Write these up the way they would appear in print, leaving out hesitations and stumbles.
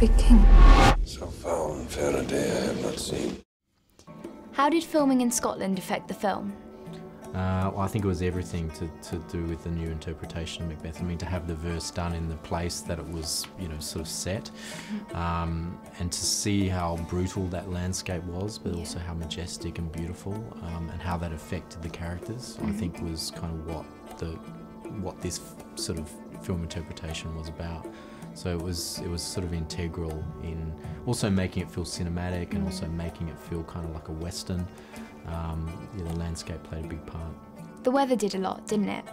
great king. So foul and fair a day I have not seen. How did filming in Scotland affect the film? Well, I think it was everything to do with the new interpretation of Macbeth. I mean, to have the verse done in the place that it was, you know, sort of set, and to see how brutal that landscape was, but also how majestic and beautiful, and how that affected the characters, I think was kind of what this sort of film interpretation was about. So it was sort of integral in also making it feel cinematic and also making it feel kind of like a Western. The landscape played a big part. The weather did a lot, didn't it?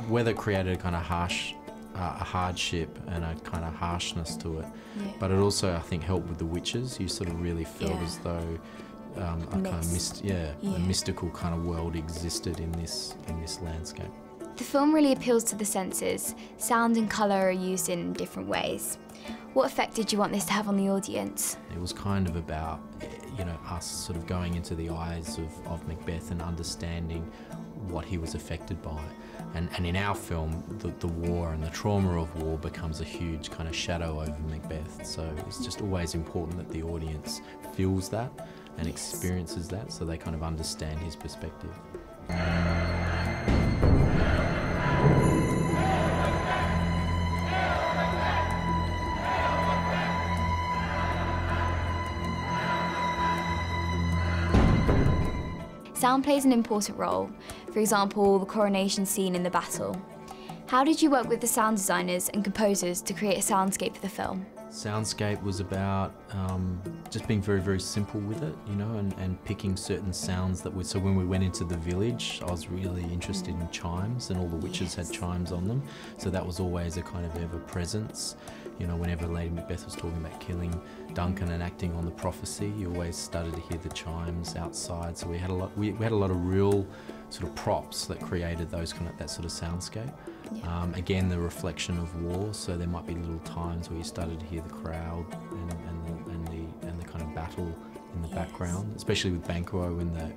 Weather created a kind of a hardship and a kind of harshness to it. But it also, I think, helped with the witches. You sort of really felt as though a kind of a mystical kind of world existed in this landscape. The film really appeals to the senses. Sound and colour are used in different ways. What effect did you want this to have on the audience? It was kind of about, you know, us sort of going into the eyes of Macbeth and understanding what he was affected by. And in our film, the war and the trauma of war becomes a huge kind of shadow over Macbeth. So it's just always important that the audience feels that and experiences that, so they kind of understand his perspective. Sound plays an important role, for example, the coronation scene in the battle. How did you work with the sound designers and composers to create a soundscape for the film? Soundscape was about just being very, very simple with it, you know, and picking certain sounds that would. So when we went into the village, I was really interested in chimes, and all the witches had chimes on them. So that was always a kind of ever-presence. You know, whenever Lady Macbeth was talking about killing Duncan and acting on the prophecy, you always started to hear the chimes outside. So we had a lot. We had a lot of real sort of props that created those that sort of soundscape. Again, the reflection of war. So there might be little times where you started to hear the crowd and the kind of battle in the background, especially with Banquo in the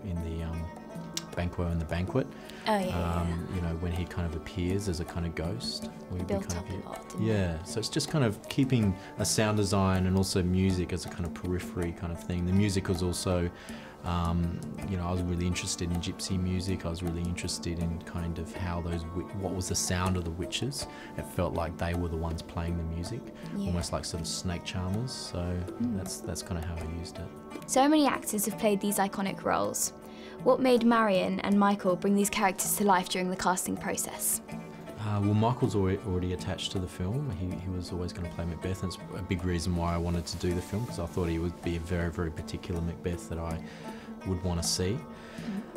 Banquo in the Banquet. You know, when he kind of appears as a kind of ghost. Built up a lot. So it's just kind of keeping a sound design and also music as a kind of periphery kind of thing. The music was also, you know, I was really interested in gypsy music. I was really interested in kind of how what was the sound of the witches. It felt like they were the ones playing the music, almost like sort of snake charmers. So that's kind of how I used it. So many actors have played these iconic roles. What made Marion and Michael bring these characters to life during the casting process? Well, Michael's already attached to the film. He was always going to play Macbeth, and it's a big reason why I wanted to do the film, because I thought he would be a very, very particular Macbeth that I would want to see.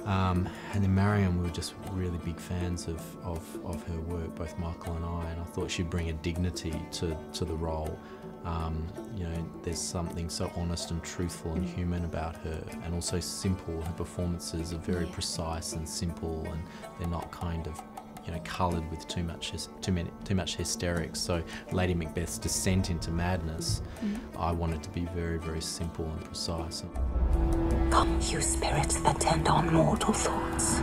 And then Marion, we were just really big fans of her work, both Michael and I thought she'd bring a dignity to the role. You know, there's something so honest and truthful and human about her, and also simple. Her performances are very precise and simple, and they're not kind of, you know, coloured with too much hysterics. So Lady Macbeth's descent into madness, I wanted to be very, very simple and precise. Come, you spirits that tend on mortal thoughts.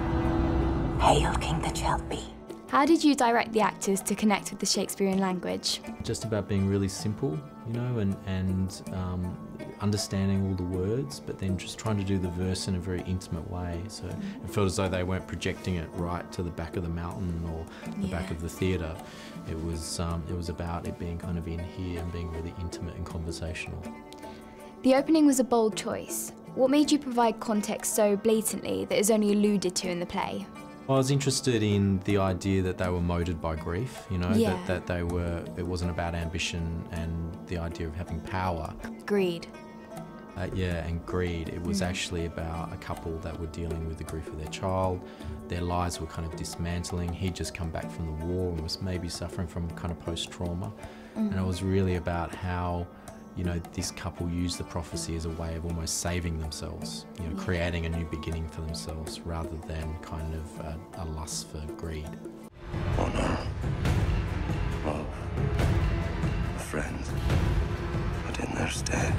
Hail King that shall be. How did you direct the actors to connect with the Shakespearean language? Just about being really simple, you know, and understanding all the words, but then just trying to do the verse in a very intimate way. So it felt as though they weren't projecting it right to the back of the mountain or the back of the theatre. It was about it being kind of in here and being really intimate and conversational. The opening was a bold choice. What made you provide context so blatantly that is only alluded to in the play? I was interested in the idea that they were motivated by grief, you know, that they were, it wasn't about ambition and the idea of having power. Greed. And greed. It was actually about a couple that were dealing with the grief of their child. Their lives were kind of dismantling. He'd just come back from the war and was maybe suffering from kind of post-trauma. And it was really about how, you know, this couple used the prophecy as a way of almost saving themselves, you know, creating a new beginning for themselves rather than kind of a lust for greed. Honor, love, a friend, but in their stead,